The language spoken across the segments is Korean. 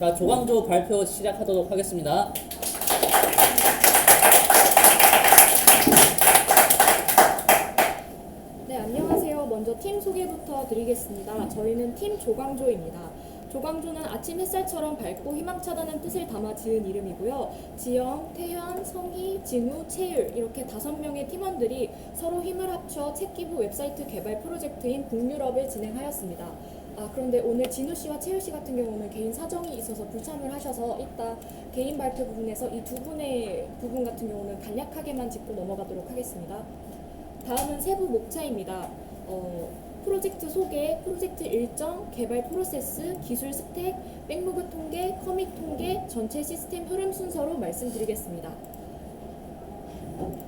자, 조광조 발표 시작하도록 하겠습니다. 네, 안녕하세요. 먼저 팀 소개부터 드리겠습니다. 저희는 팀 조광조입니다. 조광조는 아침 햇살처럼 밝고 희망차다는 뜻을 담아 지은 이름이고요. 지영, 태현, 성희, 진우, 채율 이렇게 5명의 팀원들이 서로 힘을 합쳐 책기부 웹사이트 개발 프로젝트인 북유럽을 진행하였습니다. 그런데 오늘 진우 씨와 채율 씨 같은 경우는 개인 사정이 있어서 불참을 하셔서 이따 개인 발표 부분에서 이 두 분의 부분 같은 경우는 간략하게만 짚고 넘어가도록 하겠습니다. 다음은 세부 목차입니다. 프로젝트 소개, 프로젝트 일정, 개발 프로세스, 기술 스택, 백로그 통계, 커밋 통계, 전체 시스템 흐름 순서로 말씀드리겠습니다.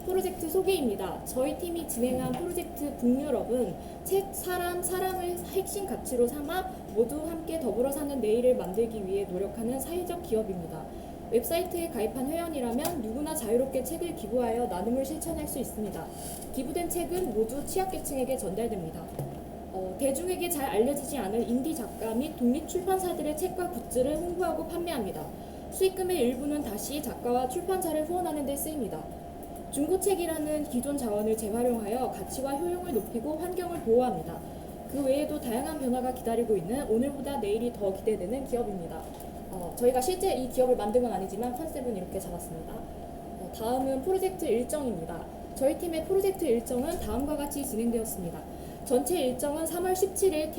프로젝트 소개입니다. 저희 팀이 진행한 프로젝트 북유럽은 책, 사람을 핵심 가치로 삼아 모두 함께 더불어 사는 내일을 만들기 위해 노력하는 사회적 기업입니다. 웹사이트에 가입한 회원이라면 누구나 자유롭게 책을 기부하여 나눔을 실천할 수 있습니다. 기부된 책은 모두 취약계층에게 전달됩니다. 대중에게 잘 알려지지 않은 인디 작가 및 독립 출판사들의 책과 굿즈를 홍보하고 판매합니다. 수익금의 일부는 다시 작가와 출판사를 후원하는 데 쓰입니다. 중고책이라는 기존 자원을 재활용하여 가치와 효용을 높이고 환경을 보호합니다. 그 외에도 다양한 변화가 기다리고 있는 오늘보다 내일이 더 기대되는 기업입니다. 저희가 실제 이 기업을 만든 건 아니지만 컨셉은 이렇게 잡았습니다. 다음은 프로젝트 일정입니다. 저희 팀의 프로젝트 일정은 다음과 같이 진행되었습니다. 전체 일정은 3월 17일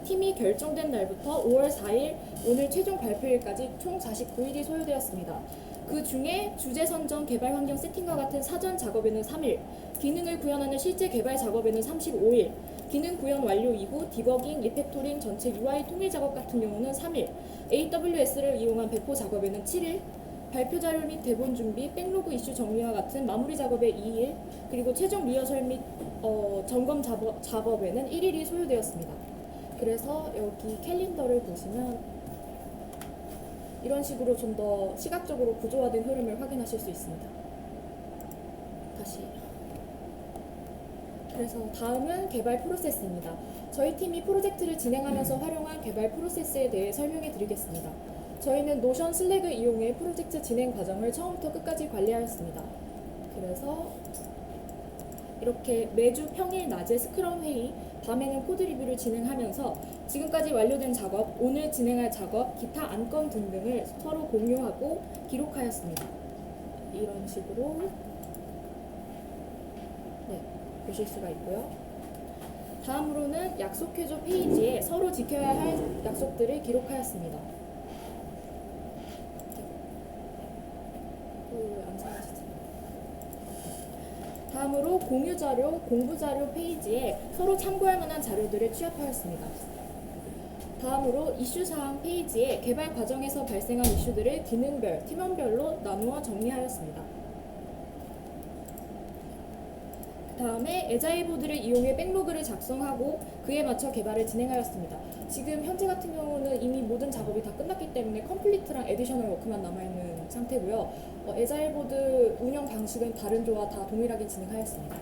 팀이 결정된 날부터 5월 4일 오늘 최종 발표일까지 총 49일이 소요되었습니다. 그 중에 주제 선정, 개발 환경 세팅과 같은 사전 작업에는 3일, 기능을 구현하는 실제 개발 작업에는 35일, 기능 구현 완료 이후 디버깅, 리팩토링, 전체 UI 통일 작업 같은 경우는 3일, AWS를 이용한 배포 작업에는 7일, 발표 자료 및 대본 준비, 백로그 이슈 정리와 같은 마무리 작업에 2일, 그리고 최종 리허설 및 점검 작업에는 1일이 소요되었습니다. 그래서 여기 캘린더를 보시면 이런 식으로 좀 더 시각적으로 구조화된 흐름을 확인하실 수 있습니다. 다시. 그래서 다음은 개발 프로세스입니다. 저희 팀이 프로젝트를 진행하면서 활용한 개발 프로세스에 대해 설명해 드리겠습니다. 저희는 노션 슬랙을 이용해 프로젝트 진행 과정을 처음부터 끝까지 관리하였습니다. 그래서 이렇게 매주 평일 낮에 스크럼 회의, 밤에는 코드 리뷰를 진행하면서 지금까지 완료된 작업, 오늘 진행할 작업, 기타 안건 등등을 서로 공유하고 기록하였습니다. 이런 식으로 보실 수가 있고요. 다음으로는 약속해줘 페이지에 서로 지켜야 할 약속들을 기록하였습니다. 다음으로 공유 자료, 공부 자료 페이지에 서로 참고할 만한 자료들을 취합하였습니다. 다음으로 이슈 사항 페이지에 개발 과정에서 발생한 이슈들을 기능별, 팀원별로 나누어 정리하였습니다. 다음에 에자일 보드를 이용해 백로그를 작성하고 그에 맞춰 개발을 진행하였습니다. 지금 현재 같은 경우는 이미 모든 작업이 다 끝났기 때문에 컴플리트랑 에디셔널 워크만 남아있는 상태고요. 에자일 보드 운영 방식은 다른 조와 다 동일하게 진행하였습니다.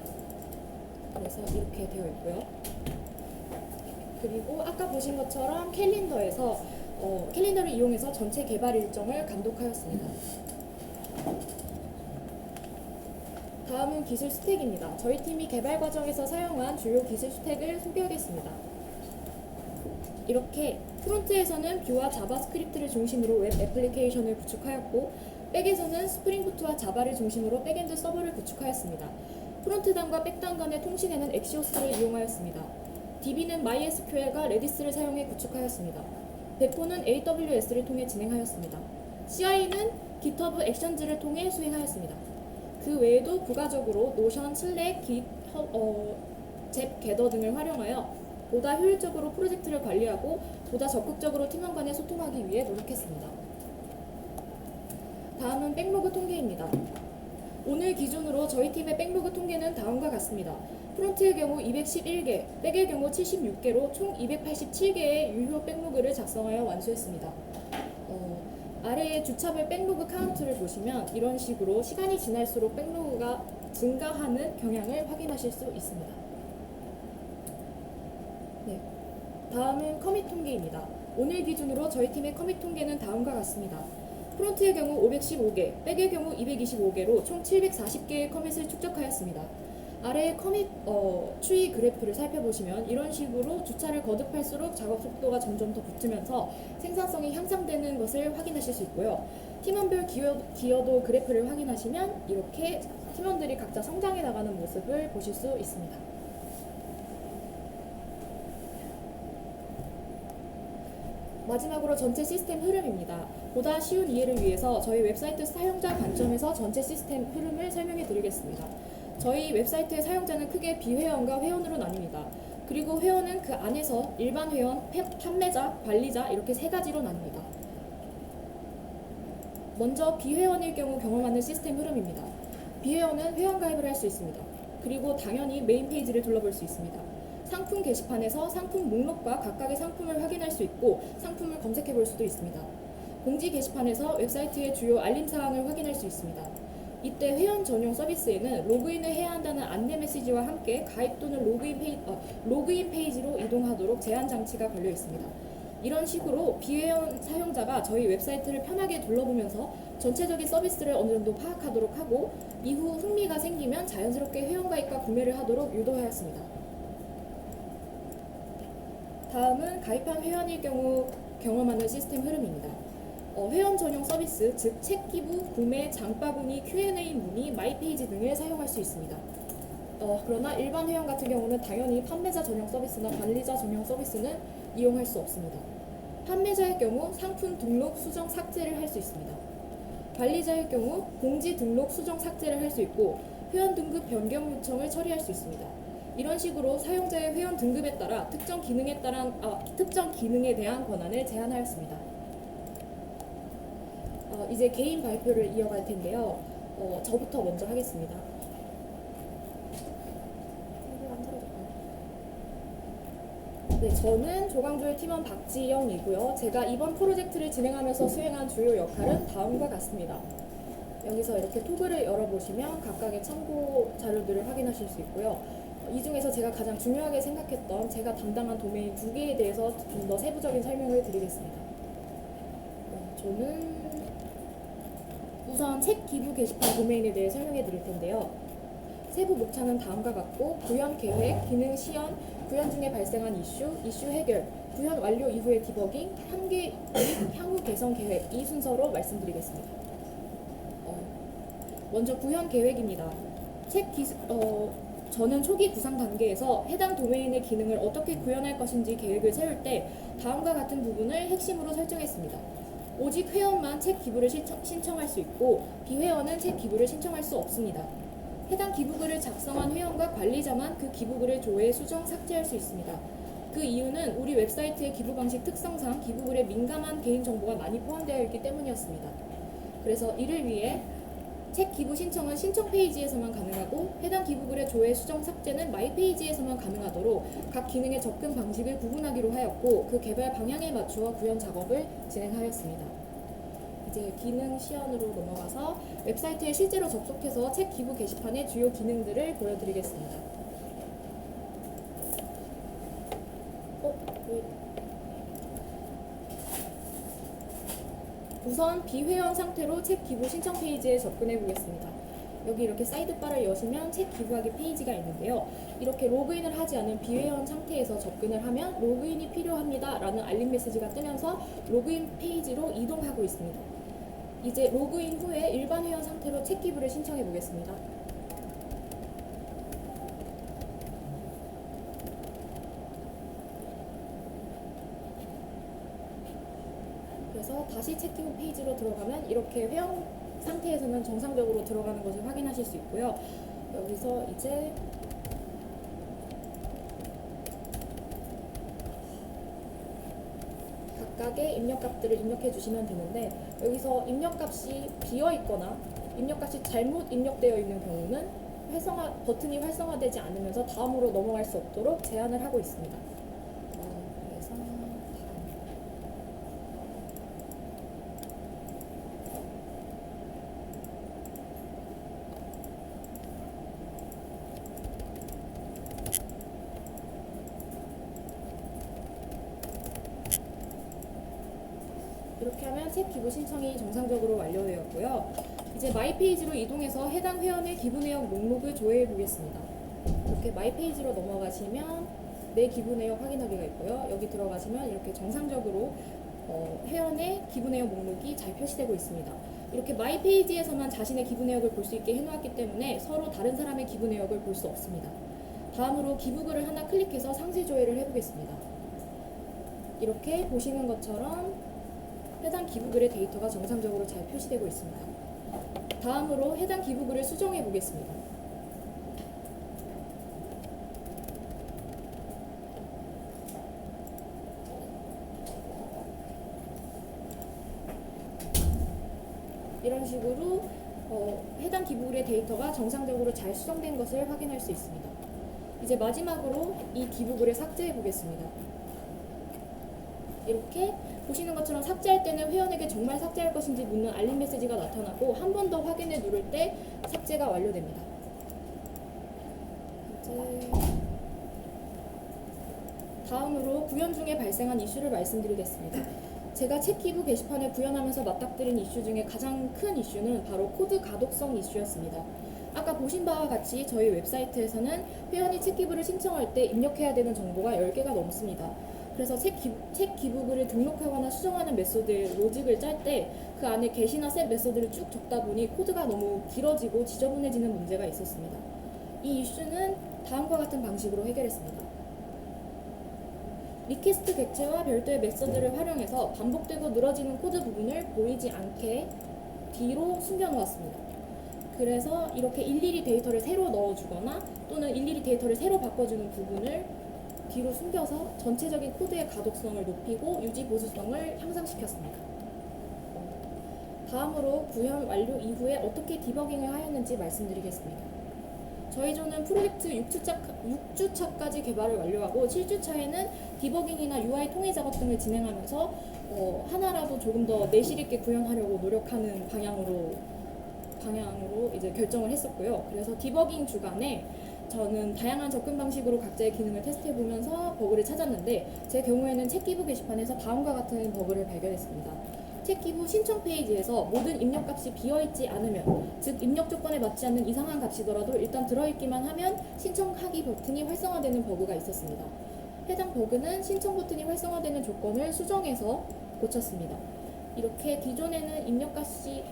그래서 이렇게 되어 있고요. 그리고 아까 보신 것처럼 캘린더에서 캘린더를 이용해서 전체 개발 일정을 감독하였습니다. 다음은 기술 스택입니다. 저희 팀이 개발 과정에서 사용한 주요 기술 스택을 소개하겠습니다. 이렇게 프론트에서는 뷰와 자바스크립트를 중심으로 웹 애플리케이션을 구축하였고 백에서는 스프링부트와 자바를 중심으로 백엔드 서버를 구축하였습니다. 프론트 단과 백 단 간의 통신에는 엑시오스를 이용하였습니다. DB는 MySQL과 레디스를 사용해 구축하였습니다. 배포는 AWS를 통해 진행하였습니다. CI는 GitHub 액션즈를 통해 수행하였습니다. 그 외에도 부가적으로 노션, 슬랙, 잽, 게더 등을 활용하여 보다 효율적으로 프로젝트를 관리하고 보다 적극적으로 팀원 간에 소통하기 위해 노력했습니다. 다음은 백로그 통계입니다. 오늘 기준으로 저희 팀의 백로그 통계는 다음과 같습니다. 프론트의 경우 211개, 백의 경우 76개로 총 287개의 유효 백로그를 작성하여 완수했습니다. 아래의 주차별 백로그 카운트를 보시면 이런 식으로 시간이 지날수록 백로그가 증가하는 경향을 확인하실 수 있습니다. 다음은 커밋 통계입니다. 오늘 기준으로 저희 팀의 커밋 통계는 다음과 같습니다. 프론트의 경우 515개, 백의 경우 225개로 총 740개의 커밋을 축적하였습니다. 아래의 커밋 추이 그래프를 살펴보시면 이런 식으로 주차를 거듭할수록 작업 속도가 점점 더 붙으면서 생산성이 향상되는 것을 확인하실 수 있고요. 팀원별 기여도 그래프를 확인하시면 이렇게 팀원들이 각자 성장해 나가는 모습을 보실 수 있습니다. 마지막으로 전체 시스템 흐름입니다. 보다 쉬운 이해를 위해서 저희 웹사이트 사용자 관점에서 전체 시스템 흐름을 설명해 드리겠습니다. 저희 웹사이트의 사용자는 크게 비회원과 회원으로 나뉩니다. 그리고 회원은 그 안에서 일반 회원, 판매자, 관리자 이렇게 세 가지로 나뉩니다. 먼저 비회원일 경우 경험하는 시스템 흐름입니다. 비회원은 회원 가입을 할 수 있습니다. 그리고 당연히 메인 페이지를 둘러볼 수 있습니다. 상품 게시판에서 상품 목록과 각각의 상품을 확인할 수 있고 상품을 검색해 볼 수도 있습니다. 공지 게시판에서 웹사이트의 주요 알림 사항을 확인할 수 있습니다. 이때 회원 전용 서비스에는 로그인을 해야 한다는 안내 메시지와 함께 가입 또는 로그인 페이지로 이동하도록 제한 장치가 걸려 있습니다. 이런 식으로 비회원 사용자가 저희 웹사이트를 편하게 둘러보면서 전체적인 서비스를 어느 정도 파악하도록 하고 이후 흥미가 생기면 자연스럽게 회원가입과 구매를 하도록 유도하였습니다. 다음은 가입한 회원일 경우 경험하는 시스템 흐름입니다. 회원 전용 서비스, 즉 책 기부, 구매, 장바구니, Q&A 문의, 마이페이지 등을 사용할 수 있습니다. 그러나 일반 회원 같은 경우는 당연히 판매자 전용 서비스나 관리자 전용 서비스는 이용할 수 없습니다. 판매자의 경우 상품 등록, 수정, 삭제를 할 수 있습니다. 관리자의 경우 공지 등록, 수정, 삭제를 할 수 있고 회원 등급 변경 요청을 처리할 수 있습니다. 이런 식으로 사용자의 회원 등급에 따라 특정 기능에 대한 권한을 제한하였습니다. 이제 개인 발표를 이어갈 텐데요. 저부터 먼저 하겠습니다. 네, 저는 조광조의 팀원 박지영이고요. 제가 이번 프로젝트를 진행하면서 수행한 주요 역할은 다음과 같습니다. 여기서 이렇게 토글을 열어보시면 각각의 참고 자료들을 확인하실 수 있고요. 이 중에서 제가 가장 중요하게 생각했던 제가 담당한 도메인 2개에 대해서 좀 더 세부적인 설명을 드리겠습니다. 저는 우선 책 기부 게시판 도메인에 대해 설명해 드릴 텐데요. 세부 목차는 다음과 같고 구현 계획, 기능 시연, 구현 중에 발생한 이슈 해결, 구현 완료 이후의 디버깅, 한계 및 향후 개선 계획 이 순서로 말씀드리겠습니다. 먼저 구현 계획입니다. 저는 초기 구상 단계에서 해당 도메인의 기능을 어떻게 구현할 것인지 계획을 세울 때 다음과 같은 부분을 핵심으로 설정했습니다. 오직 회원만 책 기부를 신청할 수 있고 비회원은 책 기부를 신청할 수 없습니다. 해당 기부글을 작성한 회원과 관리자만 그 기부글을 조회, 수정, 삭제할 수 있습니다. 그 이유는 우리 웹사이트의 기부 방식 특성상 기부글에 민감한 개인정보가 많이 포함되어 있기 때문이었습니다. 그래서 이를 위해 책 기부 신청은 신청 페이지에서만 가능하고 해당 기부글의 조회, 수정, 삭제는 마이 페이지에서만 가능하도록 각 기능의 접근 방식을 구분하기로 하였고 그 개발 방향에 맞추어 구현 작업을 진행하였습니다. 이제 기능 시연으로 넘어가서 웹사이트에 실제로 접속해서 책 기부 게시판의 주요 기능들을 보여드리겠습니다. 우선 비회원 상태로 책 기부 신청 페이지에 접근해 보겠습니다. 여기 이렇게 사이드바를 여시면 책 기부하기 페이지가 있는데요. 이렇게 로그인을 하지 않은 비회원 상태에서 접근을 하면 로그인이 필요합니다 라는 알림 메시지가 뜨면서 로그인 페이지로 이동하고 있습니다. 이제 로그인 후에 일반 회원 상태로 책 기부를 신청해 보겠습니다. 그래서 다시 책 기부 페이지로 들어가면 이렇게 회원 상태에서는 정상적으로 들어가는 것을 확인하실 수 있고요. 여기서 이제 각각의 입력값들을 입력해 주시면 되는데 여기서 입력값이 비어 있거나 입력값이 잘못 입력되어 있는 경우는 버튼이 활성화되지 않으면서 다음으로 넘어갈 수 없도록 제한을 하고 있습니다. 그래서 하면 책 기부 신청이 정상적으로 완료되었고요. 이제 마이 페이지로 이동해서 해당 회원의 기부 내역 목록을 조회해 보겠습니다. 이렇게 마이 페이지로 넘어가시면 내 기부 내역 확인하기가 있고요. 여기 들어가시면 이렇게 정상적으로 회원의 기부 내역 목록이 잘 표시되고 있습니다. 이렇게 마이 페이지에서만 자신의 기부 내역을 볼 수 있게 해놓았기 때문에 서로 다른 사람의 기부 내역을 볼 수 없습니다. 다음으로 기부글을 하나 클릭해서 상세 조회를 해보겠습니다. 이렇게 보시는 것처럼 해당 기부글의 데이터가 정상적으로 잘 표시되고 있습니다. 다음으로 해당 기부글을 수정해 보겠습니다. 이런 식으로 해당 기부글의 데이터가 정상적으로 잘 수정된 것을 확인할 수 있습니다. 이제 마지막으로 이 기부글을 삭제해 보겠습니다. 이렇게 보시는 것처럼 삭제할 때는 회원에게 정말 삭제할 것인지 묻는 알림 메시지가 나타나고 한 번 더 확인해 누를 때 삭제가 완료됩니다. 다음으로 구현 중에 발생한 이슈를 말씀드리겠습니다. 제가 책 기부 게시판을 구현하면서 맞닥뜨린 이슈 중에 가장 큰 이슈는 바로 코드 가독성 이슈였습니다. 아까 보신 바와 같이 저희 웹사이트에서는 회원이 책 기부를 신청할 때 입력해야 되는 정보가 10개가 넘습니다. 그래서 책 기부글을 등록하거나 수정하는 메소드 로직을 짤 때 그 안에 get이나 set 메소드를 쭉 적다 보니 코드가 너무 길어지고 지저분해지는 문제가 있었습니다. 이 이슈는 다음과 같은 방식으로 해결했습니다. 리퀘스트 객체와 별도의 메소드를 활용해서 반복되고 늘어지는 코드 부분을 보이지 않게 뒤로 숨겨놓았습니다. 그래서 이렇게 일일이 데이터를 새로 넣어주거나 또는 일일이 데이터를 새로 바꿔주는 부분을 뒤로 숨겨서 전체적인 코드의 가독성을 높이고 유지 보수성을 향상시켰습니다. 다음으로 구현 완료 이후에 어떻게 디버깅을 하였는지 말씀드리겠습니다. 저희 조는 프로젝트 6주차까지 개발을 완료하고 7주차에는 디버깅이나 UI 통일 작업 등을 진행하면서 하나라도 조금 더 내실 있게 구현하려고 노력하는 방향으로 이제 결정을 했었고요. 그래서 디버깅 주간에 저는 다양한 접근 방식으로 각자의 기능을 테스트해보면서 버그를 찾았는데 제 경우에는 책 기부 게시판에서 다음과 같은 버그를 발견했습니다. 책 기부 신청 페이지에서 모든 입력값이 비어있지 않으면, 즉 입력 조건에 맞지 않는 이상한 값이더라도 일단 들어있기만 하면 신청하기 버튼이 활성화되는 버그가 있었습니다. 해당 버그는 신청 버튼이 활성화되는 조건을 수정해서 고쳤습니다. 이렇게 기존에는 입력값이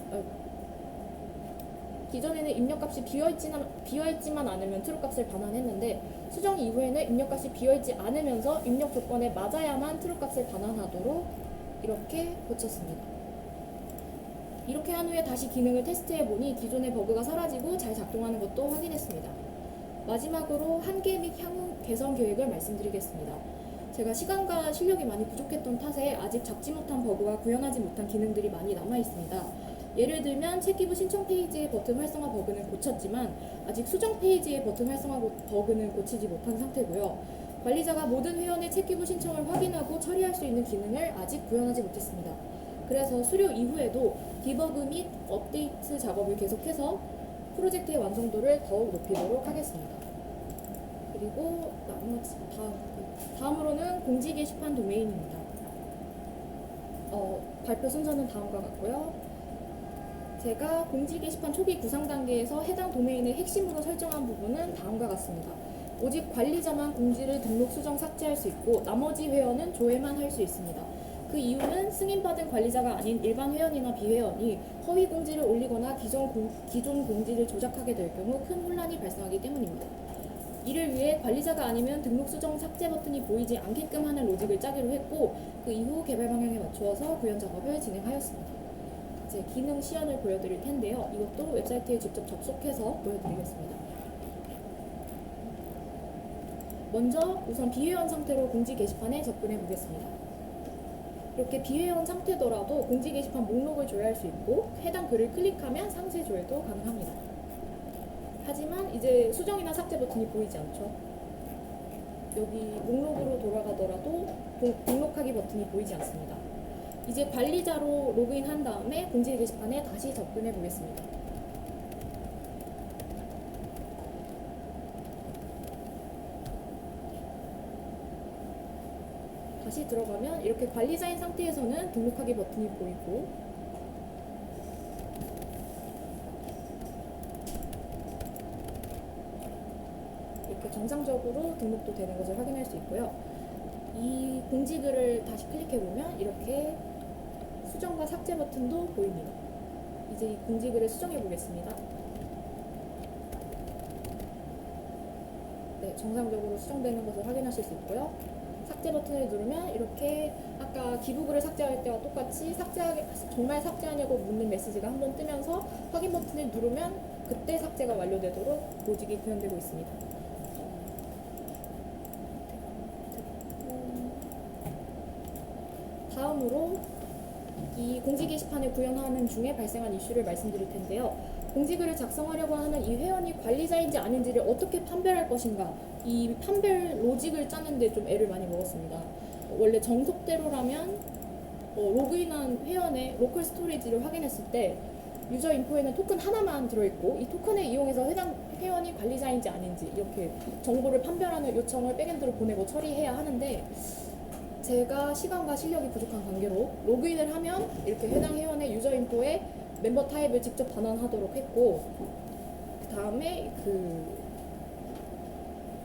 비어있지만 않으면 true 값을 반환했는데 수정 이후에는 입력값이 비어있지 않으면서 입력 조건에 맞아야만 true 값을 반환하도록 이렇게 고쳤습니다. 이렇게 한 후에 다시 기능을 테스트해보니 기존의 버그가 사라지고 잘 작동하는 것도 확인했습니다. 마지막으로 한계 및 향후 개선 계획을 말씀드리겠습니다. 제가 시간과 실력이 많이 부족했던 탓에 아직 잡지 못한 버그와 구현하지 못한 기능들이 많이 남아있습니다. 예를 들면 책 기부 신청 페이지의 버튼 활성화 버그는 고쳤지만 아직 수정 페이지의 버튼 활성화 버그는 고치지 못한 상태고요. 관리자가 모든 회원의 책 기부 신청을 확인하고 처리할 수 있는 기능을 아직 구현하지 못했습니다. 그래서 수료 이후에도 디버그 및 업데이트 작업을 계속해서 프로젝트의 완성도를 더욱 높이도록 하겠습니다. 그리고 다음으로는 공지 게시판 도메인입니다. 발표 순서는 다음과 같고요. 제가 공지 게시판 초기 구상 단계에서 해당 도메인을 핵심으로 설정한 부분은 다음과 같습니다. 오직 관리자만 공지를 등록, 수정, 삭제할 수 있고 나머지 회원은 조회만 할 수 있습니다. 그 이유는 승인받은 관리자가 아닌 일반 회원이나 비회원이 허위 공지를 올리거나 기존 공지를 조작하게 될 경우 큰 혼란이 발생하기 때문입니다. 이를 위해 관리자가 아니면 등록, 수정, 삭제 버튼이 보이지 않게끔 하는 로직을 짜기로 했고 그 이후 개발 방향에 맞추어서 구현 작업을 진행하였습니다. 이제 기능 시연을 보여드릴 텐데요. 이것도 웹사이트에 직접 접속해서 보여드리겠습니다. 먼저 우선 비회원 상태로 공지 게시판에 접근해 보겠습니다. 이렇게 비회원 상태더라도 공지 게시판 목록을 조회할 수 있고 해당 글을 클릭하면 상세 조회도 가능합니다. 하지만 이제 수정이나 삭제 버튼이 보이지 않죠. 여기 목록으로 돌아가더라도 등록하기 버튼이 보이지 않습니다. 이제 관리자로 로그인한 다음에 공지 게시판에 다시 접근해 보겠습니다. 다시 들어가면 이렇게 관리자인 상태에서는 등록하기 버튼이 보이고, 이렇게 정상적으로 등록도 되는 것을 확인할 수 있고요. 이 공지글을 다시 클릭해보면 이렇게 수정과 삭제 버튼도 보입니다. 이제 이 공지글을 수정해 보겠습니다. 네, 정상적으로 수정되는 것을 확인하실 수 있고요. 삭제 버튼을 누르면 이렇게 아까 기부글을 삭제할 때와 똑같이 정말 삭제하냐고 묻는 메시지가 한번 뜨면서 확인 버튼을 누르면 그때 삭제가 완료되도록 로직이 구현되고 있습니다. 다음으로 이 공지 게시판을 구현하는 중에 발생한 이슈를 말씀드릴 텐데요. 공지글을 작성하려고 하는 이 회원이 관리자인지 아닌지를 어떻게 판별할 것인가, 이 판별 로직을 짜는데 좀 애를 많이 먹었습니다. 원래 정석대로라면 로그인한 회원의 로컬 스토리지를 확인했을 때 유저 인포에는 토큰 하나만 들어있고 이 토큰을 이용해서 해당 회원이 관리자인지 아닌지 이렇게 정보를 판별하는 요청을 백엔드로 보내고 처리해야 하는데, 제가 시간과 실력이 부족한 관계로 로그인을 하면 이렇게 해당 회원의 유저 인포에 멤버 타입을 직접 반환하도록 했고, 그 다음에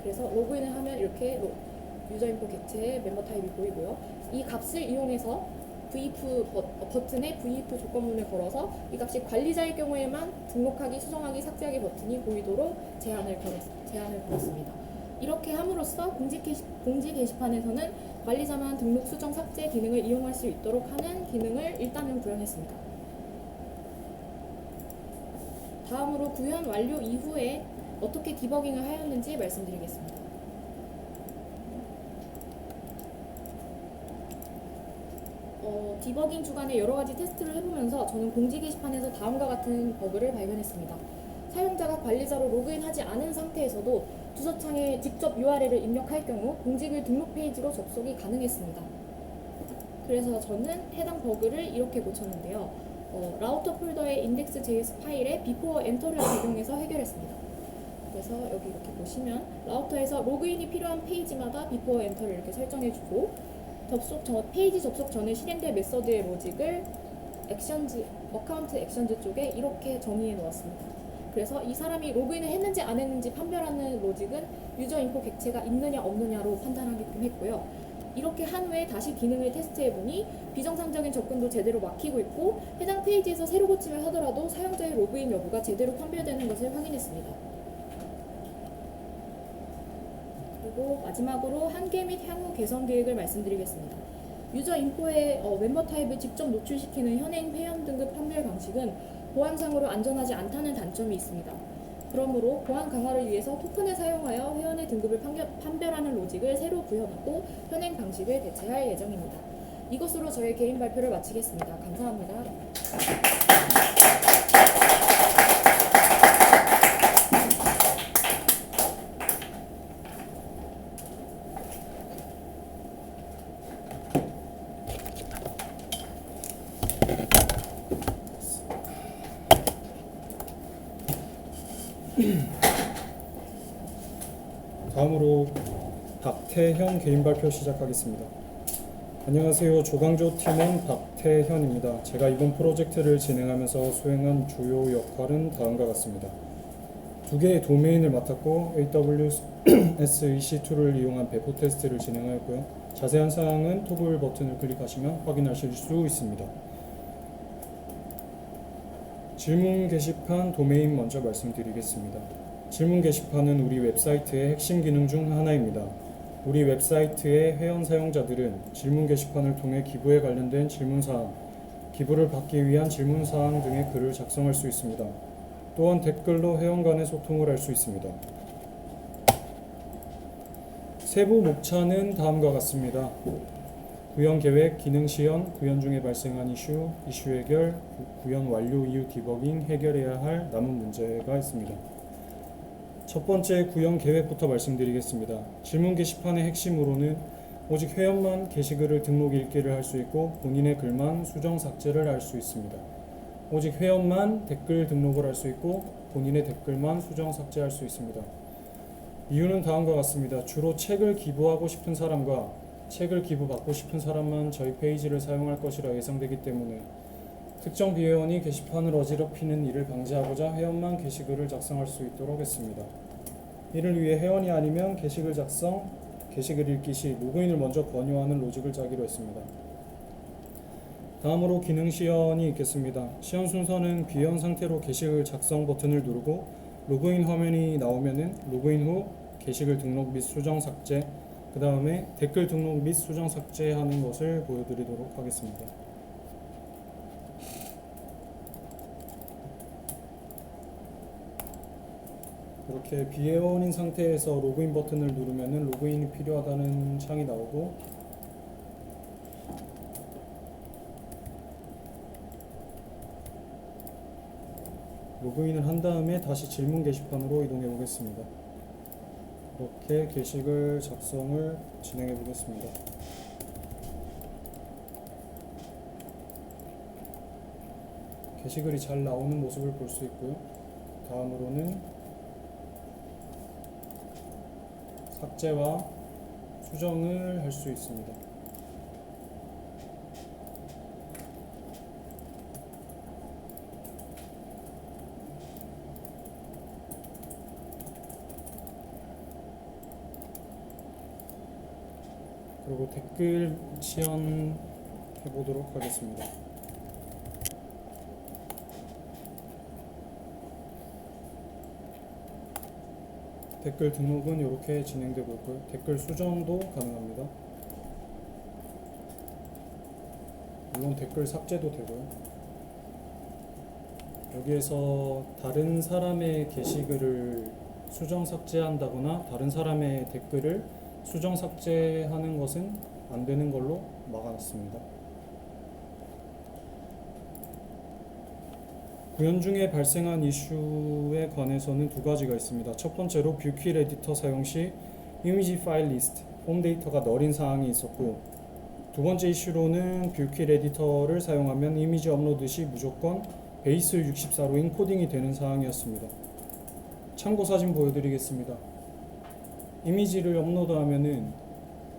그래서 로그인을 하면 이렇게 유저 인포 객체의 멤버 타입이 보이고요. 이 값을 이용해서 버튼에 VF 조건문을 걸어서 이 값이 관리자의 경우에만 등록하기, 수정하기, 삭제하기 버튼이 보이도록 제한을 걸었습니다. 이렇게 함으로써 공지 게시판에서는 관리자만 등록, 수정, 삭제 기능을 이용할 수 있도록 하는 기능을 일단은 구현했습니다. 다음으로 구현 완료 이후에 어떻게 디버깅을 하였는지 말씀드리겠습니다. 디버깅 주간에 여러 가지 테스트를 해보면서 저는 공지 게시판에서 다음과 같은 버그를 발견했습니다. 사용자가 관리자로 로그인하지 않은 상태에서도 주소창에 직접 URL을 입력할 경우 공지글 등록 페이지로 접속이 가능했습니다. 그래서 저는 해당 버그를 이렇게 고쳤는데요. 라우터 폴더의 index.js 파일에 before enter를 적용해서 해결했습니다. 그래서 여기 이렇게 보시면 라우터에서 로그인이 필요한 페이지마다 before enter를 이렇게 설정해주고, 페이지 접속 전에 실행될 메서드의 로직을 어카운트 액션즈 쪽에 이렇게 정의해 놓았습니다. 그래서 이 사람이 로그인을 했는지 안 했는지 판별하는 로직은 유저 인포 객체가 있느냐 없느냐로 판단하게끔 했고요. 이렇게 한 후에 다시 기능을 테스트해보니 비정상적인 접근도 제대로 막히고 있고, 해당 페이지에서 새로 고침을 하더라도 사용자의 로그인 여부가 제대로 판별되는 것을 확인했습니다. 그리고 마지막으로 한계 및 향후 개선 계획을 말씀드리겠습니다. 유저 인포의 멤버 타입을 직접 노출시키는 현행 회원 등급 판별 방식은 보안상으로 안전하지 않다는 단점이 있습니다. 그러므로 보안 강화를 위해서 토큰을 사용하여 회원의 등급을 판별하는 로직을 새로 구현하고 현행 방식을 대체할 예정입니다. 이것으로 저의 개인 발표를 마치겠습니다. 감사합니다. 다음으로 박태현 개인 발표 시작하겠습니다. 안녕하세요. 조강조 팀원 박태현입니다. 제가 이번 프로젝트를 진행하면서 수행한 주요 역할은 다음과 같습니다. 두 개의 도메인을 맡았고 AWS EC2를 이용한 배포 테스트를 진행하였고요. 자세한 사항은 토글 버튼을 클릭하시면 확인하실 수 있습니다. 질문 게시판 도메인 먼저 말씀드리겠습니다. 질문 게시판은 우리 웹사이트의 핵심 기능 중 하나입니다. 우리 웹사이트의 회원 사용자들은 질문 게시판을 통해 기부에 관련된 질문사항, 기부를 받기 위한 질문사항 등의 글을 작성할 수 있습니다. 또한 댓글로 회원 간의 소통을 할 수 있습니다. 세부 목차는 다음과 같습니다. 구현 계획, 기능 시연, 구현 중에 발생한 이슈 해결, 구현 완료 이후 디버깅, 해결해야 할 남은 문제가 있습니다. 첫 번째 구현 계획부터 말씀드리겠습니다. 질문 게시판의 핵심으로는 오직 회원만 게시글을 등록 읽기를 할 수 있고 본인의 글만 수정 삭제를 할 수 있습니다. 오직 회원만 댓글 등록을 할 수 있고 본인의 댓글만 수정 삭제할 수 있습니다. 이유는 다음과 같습니다. 주로 책을 기부하고 싶은 사람과 책을 기부받고 싶은 사람만 저희 페이지를 사용할 것이라 예상되기 때문에 특정 비회원이 게시판을 어지럽히는 일을 방지하고자 회원만 게시글을 작성할 수 있도록 했습니다. 이를 위해 회원이 아니면 게시글 읽기 시 로그인을 먼저 권유하는 로직을 짜기로 했습니다. 다음으로 기능 시연이 있겠습니다. 시연 순서는 비회원 상태로 게시글 작성 버튼을 누르고 로그인 화면이 나오면은 로그인 후 게시글 등록 및 수정 삭제, 그 다음에 댓글 등록 및 수정 삭제하는 것을 보여드리도록 하겠습니다. 이렇게 비회원인 상태에서 로그인 버튼을 누르면은 로그인이 필요하다는 창이 나오고, 로그인을 한 다음에 다시 질문 게시판으로 이동해 보겠습니다. 이렇게 게시글 작성을 진행해 보겠습니다. 게시글이 잘 나오는 모습을 볼 수 있고요. 다음으로는 삭제와 수정을 할 수 있습니다. 그리고 댓글 시연해 보도록 하겠습니다. 댓글 등록은 이렇게 진행되고 있고요. 댓글 수정도 가능합니다. 물론 댓글 삭제도 되고요. 여기에서 다른 사람의 게시글을 수정 삭제한다거나 다른 사람의 댓글을 수정 삭제하는 것은 안 되는 걸로 막아놨습니다. 구현 중에 발생한 이슈에 관해서는 두 가지가 있습니다. 첫 번째로 뷰킬 에디터 사용 시 이미지 파일 리스트, 폼 데이터가 너린 사항이 있었고, 두 번째 이슈로는 뷰킬 에디터를 사용하면 이미지 업로드 시 무조건 베이스 64로 인코딩이 되는 사항이었습니다. 참고 사진 보여드리겠습니다. 이미지를 업로드하면은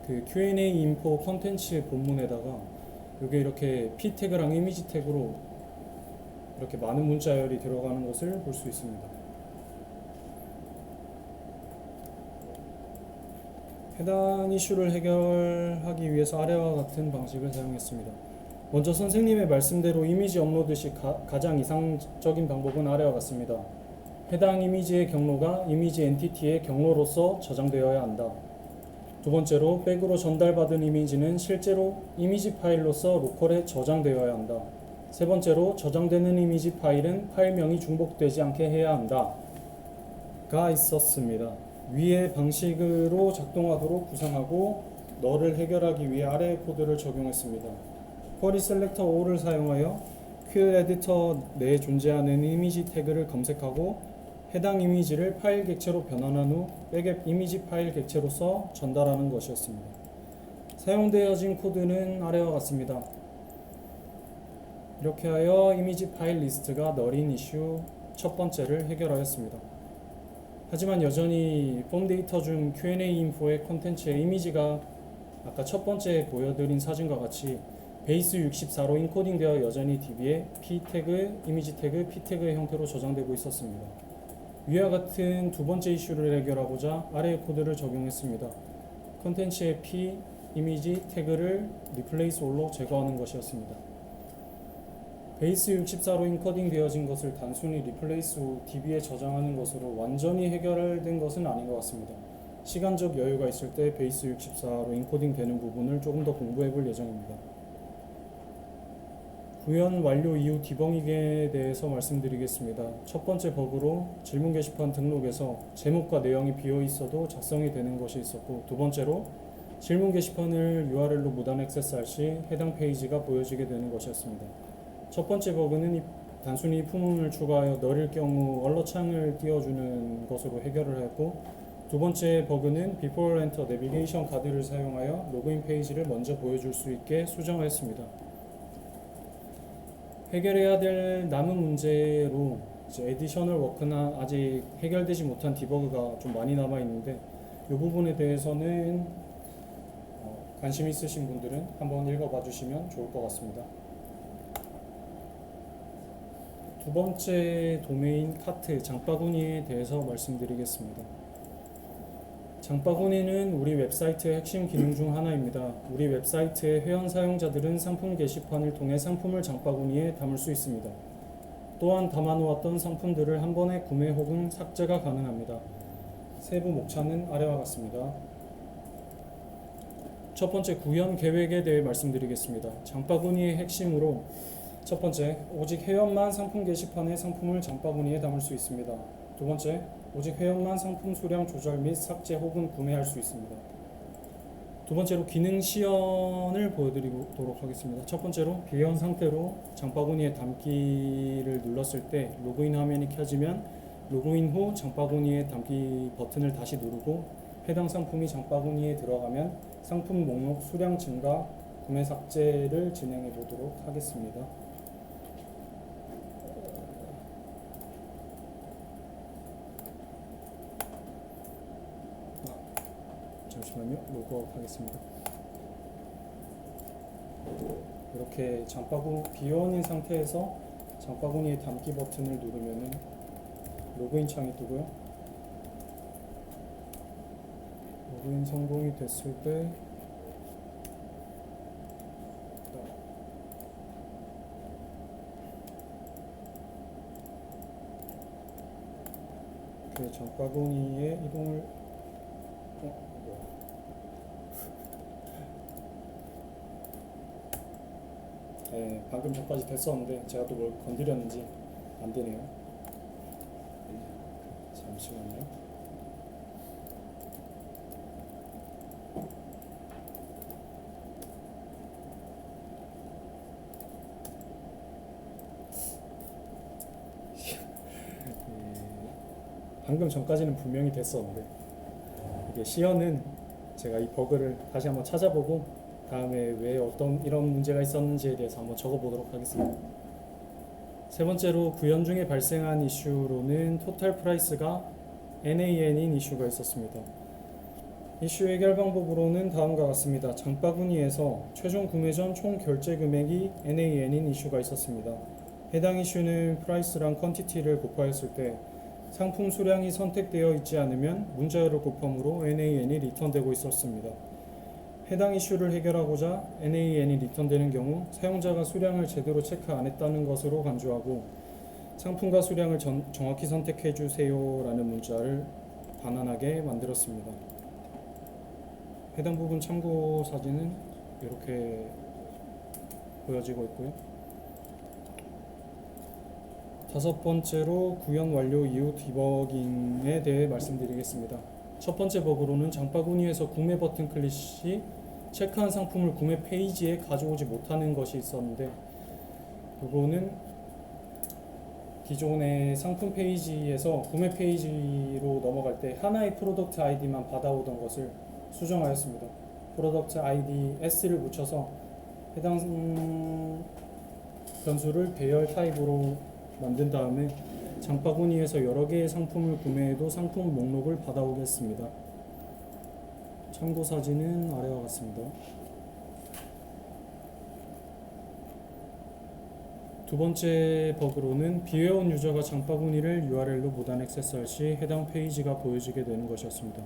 그 Q&A 인포 컨텐츠 본문에다가 여기 이렇게 p 태그랑 이미지 태그로 이렇게 많은 문자열이 들어가는 것을 볼 수 있습니다. 해당 이슈를 해결하기 위해서 아래와 같은 방식을 사용했습니다. 먼저 선생님의 말씀대로 이미지 업로드 시 가장 이상적인 방법은 아래와 같습니다. 해당 이미지의 경로가 이미지 엔티티의 경로로서 저장되어야 한다. 두 번째로 백으로 전달받은 이미지는 실제로 이미지 파일로서 로컬에 저장되어야 한다. 세 번째로 저장되는 이미지 파일은 파일명이 중복되지 않게 해야 한다. 가 있었습니다. 위의 방식으로 작동하도록 구상하고 너를 해결하기 위해 아래의 코드를 적용했습니다. 쿼리 셀렉터 O를 사용하여 q 에디터 내에 존재하는 이미지 태그를 검색하고 해당 이미지를 파일 객체로 변환한 후 백앱 이미지 파일 객체로서 전달하는 것이었습니다. 사용되어진 코드는 아래와 같습니다. 이렇게 하여 이미지 파일 리스트가 너린 이슈 첫 번째를 해결하였습니다. 하지만 여전히 폼 데이터 중 Q&A 인포의 콘텐츠의 이미지가 아까 첫 번째 보여드린 사진과 같이 베이스 64로 인코딩되어 여전히 DB에 p 태그, 이미지 태그, p 태그의 형태로 저장되고 있었습니다. 위와 같은 두 번째 이슈를 해결하고자 아래의 코드를 적용했습니다. 콘텐츠의 p, 이미지 태그를 replace all로 제거하는 것이었습니다. 베이스 64로 인코딩 되어진 것을 단순히 replace 후 DB에 저장하는 것으로 완전히 해결된 것은 아닌 것 같습니다. 시간적 여유가 있을 때 베이스 64로 인코딩 되는 부분을 조금 더 공부해 볼 예정입니다. 구현 완료 이후 디버깅에 대해서 말씀드리겠습니다. 첫 번째 버그로 질문 게시판 등록에서 제목과 내용이 비어 있어도 작성이 되는 것이 있었고, 두 번째로 질문 게시판을 URL로 무단 액세스할 시 해당 페이지가 보여지게 되는 것이었습니다. 첫 번째 버그는 단순히 품문을 추가하여 너릴 경우 언러창을 띄워주는 것으로 해결을 하였고, 두 번째 버그는 Before Enter 내비게이션 카드를 사용하여 로그인 페이지를 먼저 보여줄 수 있게 수정하였습니다. 해결해야 될 남은 문제로 이제 에디셔널 워크나 아직 해결되지 못한 디버그가 좀 많이 남아 있는데, 이 부분에 대해서는 관심 있으신 분들은 한번 읽어봐 주시면 좋을 것 같습니다. 두 번째 도메인 카트 장바구니에 대해서 말씀드리겠습니다. 장바구니는 우리 웹사이트의 핵심 기능 중 하나입니다. 우리 웹사이트의 회원 사용자들은 상품 게시판을 통해 상품을 장바구니에 담을 수 있습니다. 또한 담아놓았던 상품들을 한 번에 구매 혹은 삭제가 가능합니다. 세부 목차는 아래와 같습니다. 첫 번째, 구현 계획에 대해 말씀드리겠습니다. 장바구니의 핵심으로 첫 번째, 오직 회원만 상품 게시판에 상품을 장바구니에 담을 수 있습니다. 두 번째, 오직 회원만 상품 수량 조절 및 삭제 혹은 구매할 수 있습니다. 두 번째로 기능 시연을 보여드리도록 하겠습니다. 첫 번째로 비회원 상태로 장바구니에 담기를 눌렀을 때 로그인 화면이 켜지면 로그인 후 장바구니에 담기 버튼을 다시 누르고 해당 상품이 장바구니에 들어가면 상품 목록 수량 증가, 구매 삭제를 진행해 보도록 하겠습니다. 잠시만요. 로그아웃 하겠습니다. 이렇게 비원인 상태에서 장바구니에 담기 버튼을 누르면은 로그인 창이 뜨고요. 로그인 성공이 됐을 때 이렇게 장바구니에 이동을 네, 방금 전까지 됐었는데 제가 또 뭘 건드렸는지 안 되네요. 잠시만요. 방금 전까지는 분명히 됐었는데 이게 시연은 제가 이 버그를 다시 한번 찾아보고 다음에 왜 어떤 이런 문제가 있었는지에 대해서 한번 적어보도록 하겠습니다. 세 번째로 구현 중에 발생한 이슈로는 토탈 프라이스가 NAN인 이슈가 있었습니다. 이슈 해결 방법으로는 다음과 같습니다. 장바구니에서 최종 구매 전 총 결제 금액이 NAN인 이슈가 있었습니다. 해당 이슈는 프라이스랑 퀀티티를 곱하였을 때 상품 수량이 선택되어 있지 않으면 문자열을 곱함으로 NAN이 리턴되고 있었습니다. 해당 이슈를 해결하고자 NAN이 리턴되는 경우 사용자가 수량을 제대로 체크 안 했다는 것으로 간주하고 상품과 수량을 정확히 선택해 주세요 라는 문자를 반환하게 만들었습니다. 해당 부분 참고 사진은 이렇게 보여지고 있고요. 다섯 번째로 구현 완료 이후 디버깅에 대해 말씀드리겠습니다. 첫 번째 버그로는 장바구니에서 구매 버튼 클릭 시 체크한 상품을 구매 페이지에 가져오지 못하는 것이 있었는데 이거는 기존의 상품 페이지에서 구매 페이지로 넘어갈 때 하나의 프로덕트 아이디만 받아오던 것을 수정하였습니다. 프로덕트 아이디 S를 붙여서 해당 변수를 배열 타입으로 만든 다음에 장바구니에서 여러 개의 상품을 구매해도 상품 목록을 받아오겠습니다. 참고 사진은 아래와 같습니다. 두 번째 버그로는 비회원 유저가 장바구니를 URL로 무단 액세스할 시 해당 페이지가 보여지게 되는 것이었습니다.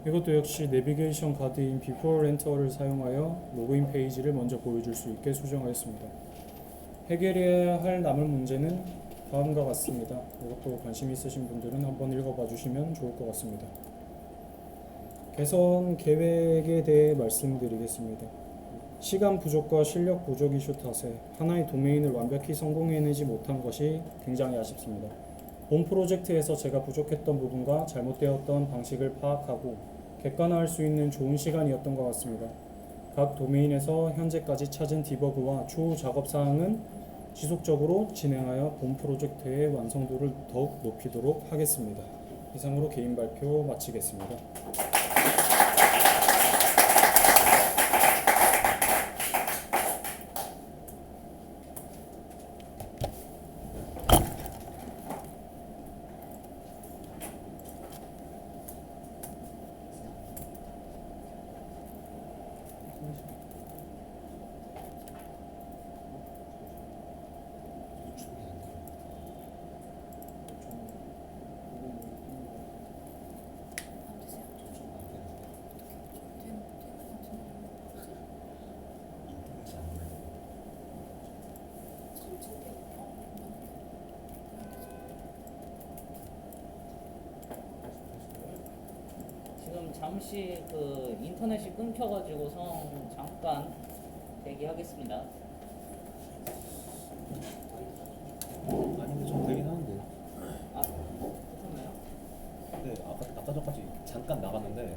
이것도 역시 내비게이션 가드인 Before Enter를 사용하여 로그인 페이지를 먼저 보여줄 수 있게 수정하였습니다. 해결해야 할 남은 문제는 다음과 같습니다. 이것도 관심 있으신 분들은 한번 읽어봐 주시면 좋을 것 같습니다. 개선 계획에 대해 말씀드리겠습니다. 시간 부족과 실력 부족 이슈 탓에 하나의 도메인을 완벽히 성공해내지 못한 것이 굉장히 아쉽습니다. 본 프로젝트에서 제가 부족했던 부분과 잘못되었던 방식을 파악하고 객관화할 수 있는 좋은 시간이었던 것 같습니다. 각 도메인에서 현재까지 찾은 디버그와 추후 작업사항은 지속적으로 진행하여 본 프로젝트의 완성도를 더욱 높이도록 하겠습니다. 이상으로 개인 발표 마치겠습니다. 잠시 그 인터넷이 끊겨가지고서 잠깐 대기하겠습니다. 아닌데 좀 되긴 하는데. 아, 괜찮나요? 네, 아까 전까지 잠깐 나갔는데.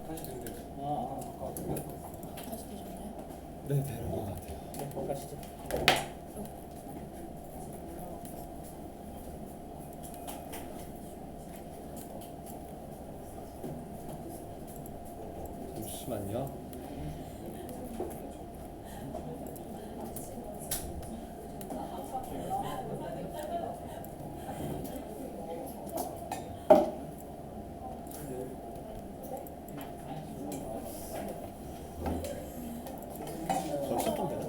다시 되셨나요? 네, 되는 것 같아요. 네, 가시죠. 잠시만요. 저 시작하면 되나?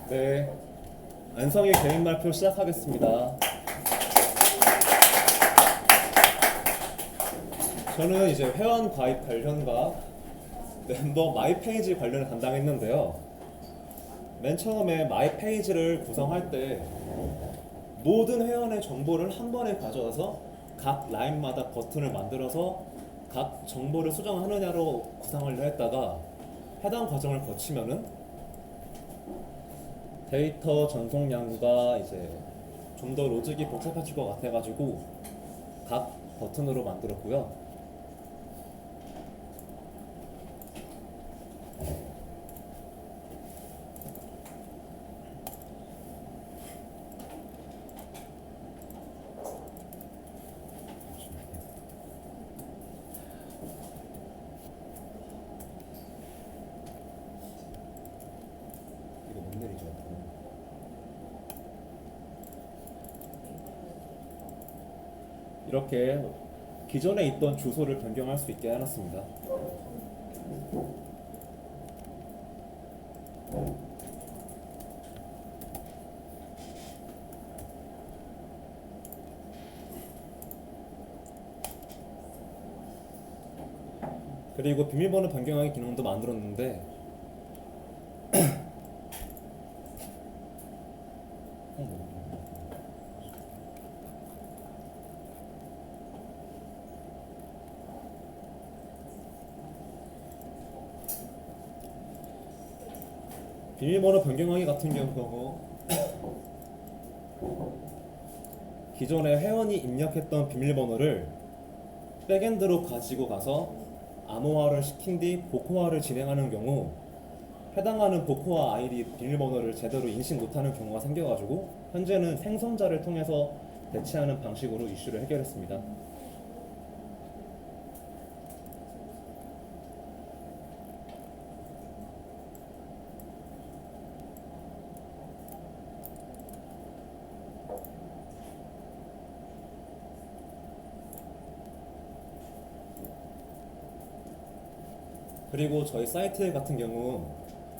네, 안성의 개인 발표 시작하겠습니다. 저는 이제 회원 가입 관련과 멤버 마이 페이지 관련을 담당했는데요. 맨 처음에 마이 페이지를 구성할 때 모든 회원의 정보를 한 번에 가져와서 각 라인마다 버튼을 만들어서 각 정보를 수정하느냐로 구성하려 했다가 해당 과정을 거치면은 데이터 전송량과 이제 좀 더 로직이 복잡해질 것 같아가지고 각 버튼으로 만들었고요. 이거 못 내리죠? 이렇게 기존에 있던 주소를 변경할 수 있게 해놨습니다. 그리고 비밀번호 변경하기 기능도 만들었는데 비밀번호 변경하기 같은 경우 기존에 회원이 입력했던 비밀번호를 백엔드로 가지고 가서 암호화를 시킨 뒤 복호화를 진행하는 경우 해당하는 복호화 아이디 비밀번호를 제대로 인식 못하는 경우가 생겨가지고 현재는 생성자를 통해서 대체하는 방식으로 이슈를 해결했습니다. 그리고 저희 사이트 같은 경우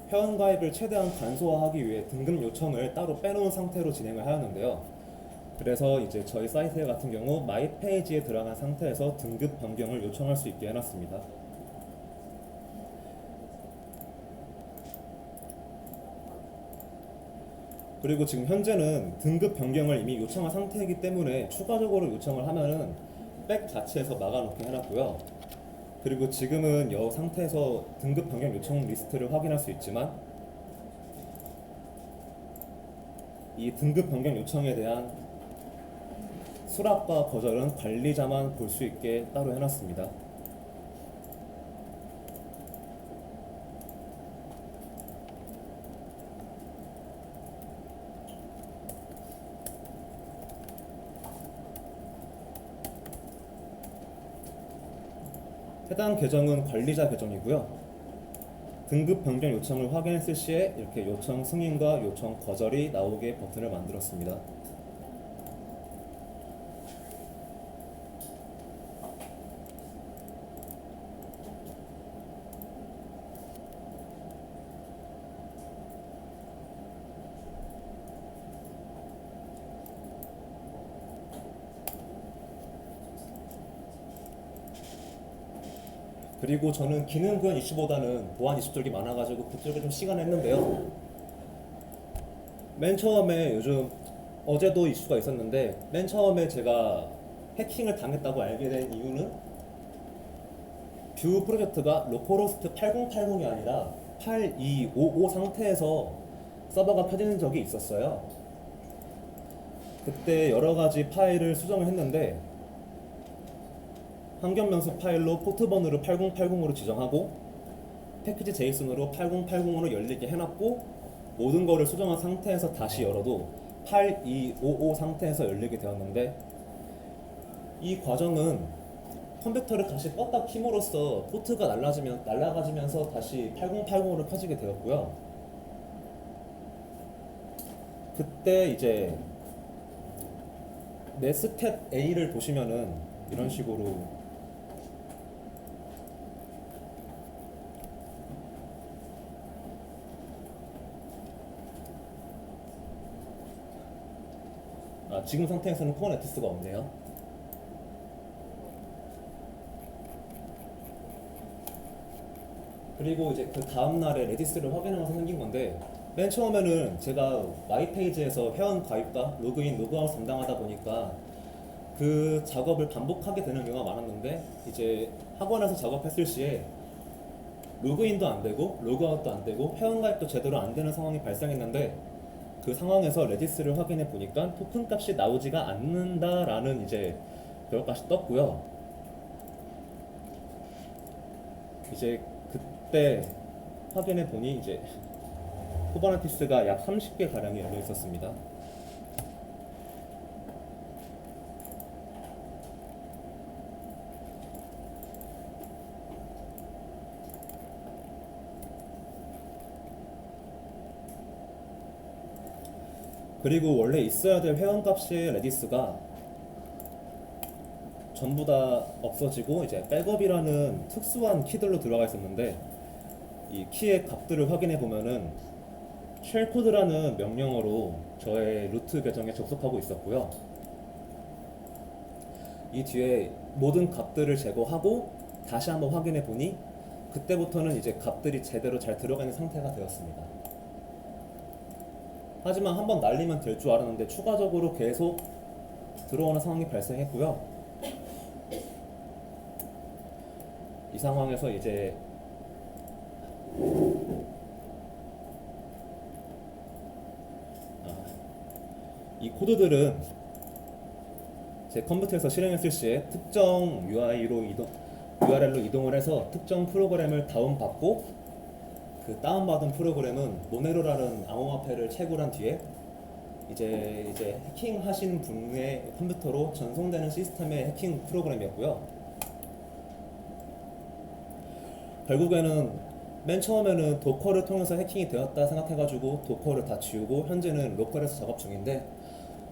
회원 가입을 최대한 간소화하기 위해 등급 요청을 따로 빼놓은 상태로 진행을 하였는데요. 그래서 이제 저희 사이트 같은 경우 마이 페이지에 들어간 상태에서 등급 변경을 요청할 수 있게 해놨습니다. 그리고 지금 현재는 등급 변경을 이미 요청한 상태이기 때문에 추가적으로 요청을 하면은 백 자체에서 막아놓게 해놨고요. 그리고 지금은 이 상태에서 등급 변경 요청 리스트를 확인할 수 있지만 이 등급 변경 요청에 대한 수락과 거절은 관리자만 볼 수 있게 따로 해놨습니다. 해당 계정은 관리자 계정이고요. 등급 변경 요청을 확인했을 시에 이렇게 요청 승인과 요청 거절이 나오게 버튼을 만들었습니다. 그리고 저는 기능 구현 이슈보다는 보안 이슈 쪽이 많아가지고 그쪽에 좀 시간 했는데요. 맨 처음에 요즘 어제도 이슈가 있었는데 맨 처음에 제가 해킹을 당했다고 알게 된 이유는 뷰 프로젝트가 로컬호스트 8080이 아니라 8255 상태에서 서버가 펴지는 적이 있었어요. 그때 여러 가지 파일을 수정을 했는데 환경 명수 파일로 포트 번호를 8080으로 지정하고 패키지 JSON으로 8080으로 열리게 해놨고 모든 거를 수정한 상태에서 다시 열어도 8255 상태에서 열리게 되었는데 이 과정은 컴퓨터를 다시 껐다 킴으로써 포트가 날아가지면서 다시 8080으로 켜지게 되었고요. 그때 이제 내 스텝 A를 보시면은 이런 식으로 지금 상태에서는 쿠버네티스가 없네요. 그리고 이제 그 다음 날에 레디스를 확인하면서 생긴 건데 맨 처음에는 제가 마이 페이지에서 회원 가입과 로그인, 로그아웃 담당하다 보니까 그 작업을 반복하게 되는 경우가 많았는데 이제 학원에서 작업했을 시에 로그인도 안 되고 로그아웃도 안 되고 회원 가입도 제대로 안 되는 상황이 발생했는데 그 상황에서 레디스를 확인해 보니까 토큰 값이 나오지가 않는다라는 이제 별값이 떴고요. 이제 그때 확인해 보니 이제 쿠버네티스가 약 30개 가량이 열려 있었습니다. 그리고 원래 있어야 될 회원값의 레디스가 전부 다 없어지고 이제 백업이라는 특수한 키들로 들어가 있었는데 이 키의 값들을 확인해 보면은 쉘코드라는 명령어로 저의 루트 계정에 접속하고 있었고요. 이 뒤에 모든 값들을 제거하고 다시 한번 확인해 보니 그때부터는 이제 값들이 제대로 잘 들어가 있는 상태가 되었습니다. 하지만 한번 날리면 될 줄 알았는데 추가적으로 계속 들어오는 상황이 발생했고요. 이 상황에서 이제 이 코드들은 제 컴퓨터에서 실행했을 시에 특정 URL로 이동을 해서 특정 프로그램을 다운받고 그 다운받은 프로그램은 모네로라는 암호화폐를 채굴한 뒤에 이제 해킹하신 분의 컴퓨터로 전송되는 시스템의 해킹 프로그램이었고요. 결국에는 맨 처음에는 도커를 통해서 해킹이 되었다 생각해가지고 도커를 다 지우고 현재는 로컬에서 작업 중인데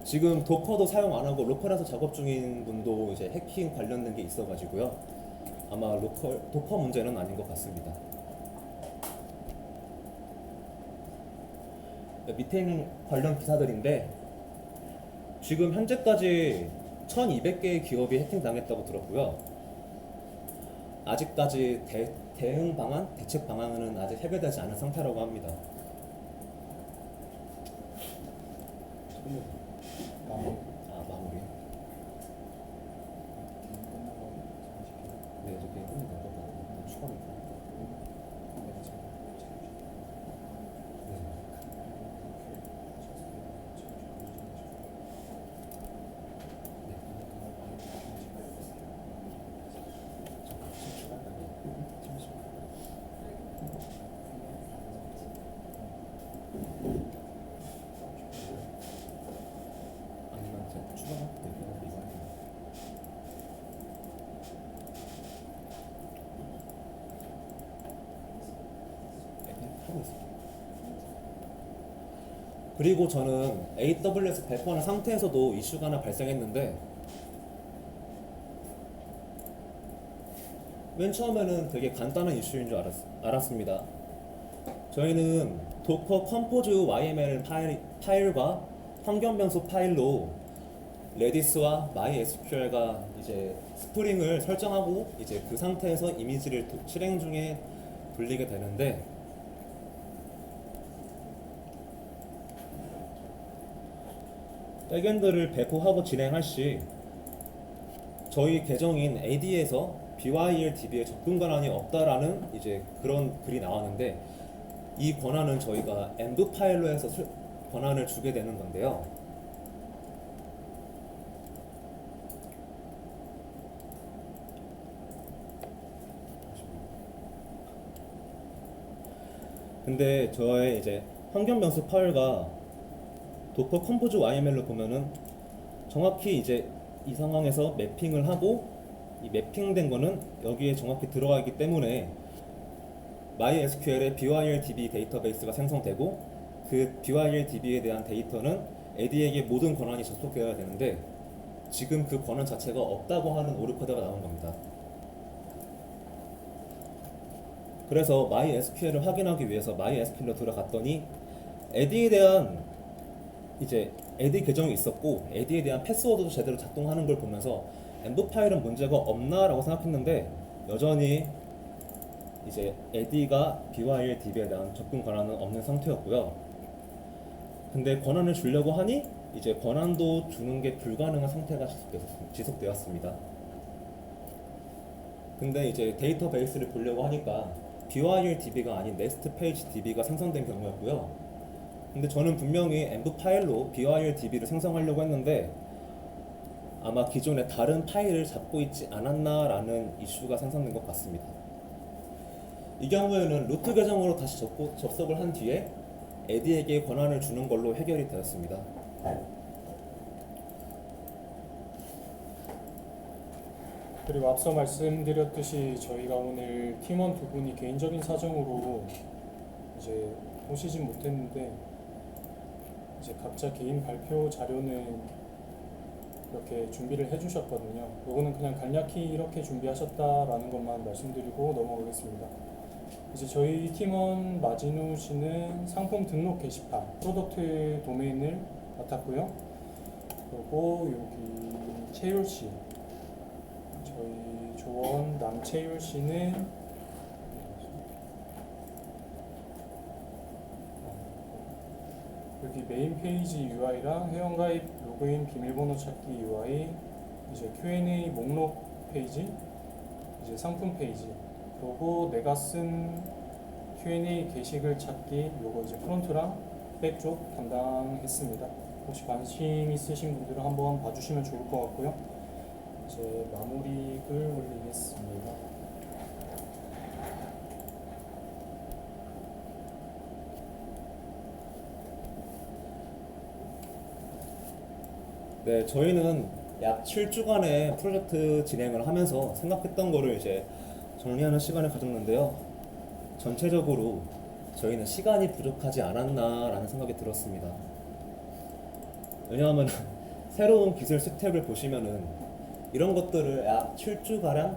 지금 도커도 사용 안 하고 로컬에서 작업 중인 분도 이제 해킹 관련된 게 있어가지고요. 아마 도커 문제는 아닌 것 같습니다. 밑에 있는 관련 기사들인데 지금 현재까지 1200개의 기업이 해킹당했다고 들었고요. 아직까지 대응 방안, 대책 방안은 아직 해결되지 않은 상태라고 합니다. 마무리. 네, 이제 게임 끝내야 될것 같아요. 추가로. 그리고 저는 AWS 배포하는 상태에서도 이슈가 하나 발생했는데 맨 처음에는 되게 간단한 이슈인 줄 알았습니다. 저희는 도커 컴포즈 YML 파일과 환경 변수 파일로 레디스와 MySQL과 이제 스프링을 설정하고 이제 그 상태에서 이미지를 실행 중에 돌리게 되는데 백엔드를 배포하고 진행할 시 저희 계정인 AD에서 BYLDB에 접근 권한이 없다라는 이제 그런 글이 나왔는데, 이 권한은 저희가 env 파일로 해서 권한을 주게 되는 건데요. 근데 저의 이제 환경 변수 파일과 도커 컴포즈 YML로 보면은 정확히 이제 이 상황에서 매핑을 하고, 이 매핑된 거는 여기에 정확히 들어가 있기 때문에 MySQL의 BYLDB 데이터베이스가 생성되고, 그 BYLDB에 대한 데이터는 AD에게 모든 권한이 접속되어야 되는데 지금 그 권한 자체가 없다고 하는 오류 코드가 나온 겁니다. 그래서 MySQL을 확인하기 위해서 MySQL로 들어갔더니 AD에 대한 이제 AD 계정이 있었고 AD에 대한 패스워드도 제대로 작동하는 걸 보면서 env 파일은 문제가 없나라고 생각했는데, 여전히 이제 AD가 BYLDB에 대한 접근 권한은 없는 상태였고요. 근데 권한을 주려고 하니 이제 권한도 주는 게 불가능한 상태가 지속되었습니다. 근데 이제 데이터베이스를 보려고 하니까 BYLDB가 아닌 NestPageDB가 생성된 경우였고요. 근데 저는 분명히 env 파일로 BYLDB를 생성하려고 했는데 아마 기존에 다른 파일을 잡고 있지 않았나라는 이슈가 생성된 것 같습니다. 이 경우에는 루트 계정으로 다시 접속을 한 뒤에 AD에게 권한을 주는 걸로 해결이 되었습니다. 그리고 앞서 말씀드렸듯이 저희가 오늘 팀원 두 분이 개인적인 사정으로 이제 오시진 못했는데, 이제 각자 개인 발표 자료는 이렇게 준비를 해주셨거든요. 이거는 그냥 간략히 이렇게 준비하셨다라는 것만 말씀드리고 넘어가겠습니다. 이제 저희 팀원 마진우 씨는 상품 등록 게시판 프로덕트 도메인을 맡았고요. 그리고 여기 채율 씨, 저희 조원 남채율 씨는 여기 메인 페이지 UI랑 회원가입 로그인 비밀번호 찾기 UI, 이제 Q&A 목록 페이지, 이제 상품 페이지, 그리고 내가 쓴 Q&A 게시글 찾기 요거 이제 프론트랑 백 쪽 담당했습니다. 혹시 관심 있으신 분들은 한번 봐주시면 좋을 것 같고요. 이제 마무리 글 올리겠습니다. 네, 저희는 약 7주간의 프로젝트 진행을 하면서 생각했던 거를 이제 정리하는 시간을 가졌는데요. 전체적으로 저희는 시간이 부족하지 않았나라는 생각이 들었습니다. 왜냐하면 새로운 기술 스택을 보시면은 이런 것들을 약 7주가량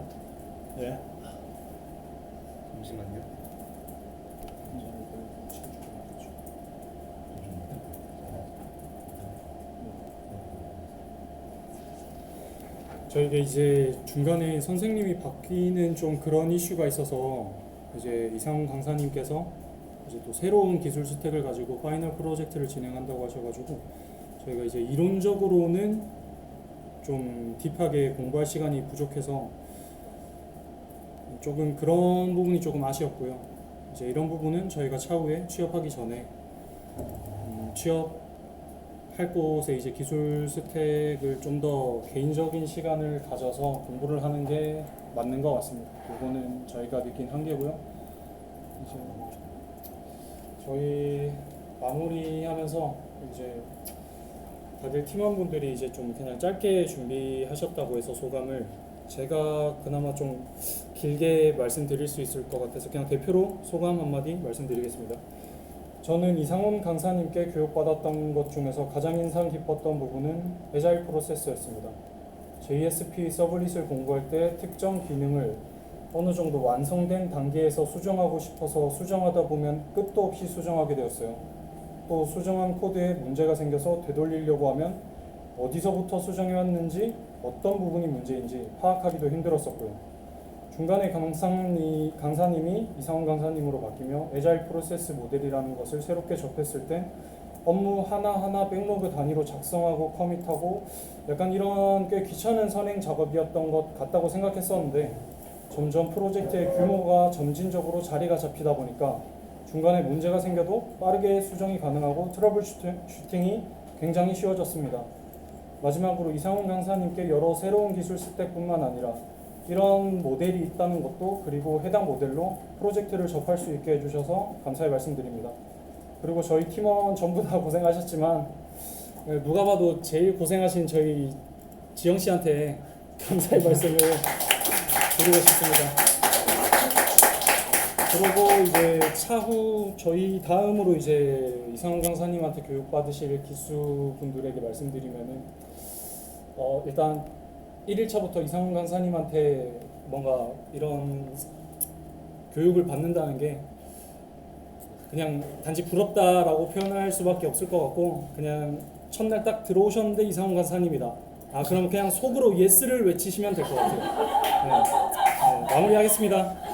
잠시만요. 저희가 이제 중간에 선생님이 바뀌는 좀 그런 이슈가 있어서 이제 이상훈 강사님께서 이제 또 새로운 기술 스택을 가지고 파이널 프로젝트를 진행한다고 하셔가지고 저희가 이제 이론적으로는 좀 딥하게 공부할 시간이 부족해서 조금 그런 부분이 조금 아쉬웠고요. 이제 이런 부분은 저희가 차후에 취업하기 전에 취업할 곳에 이제 기술 스택을 좀 더 개인적인 시간을 가져서 공부를 하는 게 맞는 것 같습니다. 이거는 저희가 느낀 한계고요. 이제 저희 마무리하면서 이제 다들 팀원분들이 이제 좀 그냥 짧게 준비하셨다고 해서 소감을 제가 그나마 좀 길게 말씀드릴 수 있을 것 같아서 그냥 대표로 소감 한마디 말씀드리겠습니다. 저는 이상훈 강사님께 교육받았던 것 중에서 가장 인상 깊었던 부분은 애자일 프로세스였습니다. JSP 서블릿을 공부할 때 특정 기능을 어느 정도 완성된 단계에서 수정하고 싶어서 수정하다 보면 끝도 없이 수정하게 되었어요. 또 수정한 코드에 문제가 생겨서 되돌리려고 하면 어디서부터 수정해왔는지 어떤 부분이 문제인지 파악하기도 힘들었었고요. 중간에 강사님이 이상훈 강사님으로 바뀌며 애자일 프로세스 모델이라는 것을 새롭게 접했을 때 업무 하나하나 백로그 단위로 작성하고 커밋하고 약간 이런 꽤 귀찮은 선행 작업이었던 것 같다고 생각했었는데 점점 프로젝트의 규모가 점진적으로 자리가 잡히다 보니까 중간에 문제가 생겨도 빠르게 수정이 가능하고 트러블 슈팅이 굉장히 쉬워졌습니다. 마지막으로 이상훈 강사님께 여러 새로운 기술 스택뿐만 아니라 이런 모델이 있다는 것도 그리고 해당 모델로 프로젝트를 접할 수 있게 해주셔서 감사의 말씀드립니다. 그리고 저희 팀원 전부 다 고생하셨지만 누가 봐도 제일 고생하신 저희 지영 씨한테 감사의 말씀을 드리고 싶습니다. 그리고 이제 차후 저희 다음으로 이제 이상훈 강사님한테 교육받으실 기수분들에게 말씀드리면은 일단 1일차부터 이상훈 강사님한테 뭔가 이런 교육을 받는다는 게 그냥 단지 부럽다라고 표현할 수밖에 없을 것 같고 그냥 첫날 딱 들어오셨는데 이상훈 강사님이다. 그럼 그냥 속으로 예스를 외치시면 될 것 같아요. 네, 마무리하겠습니다.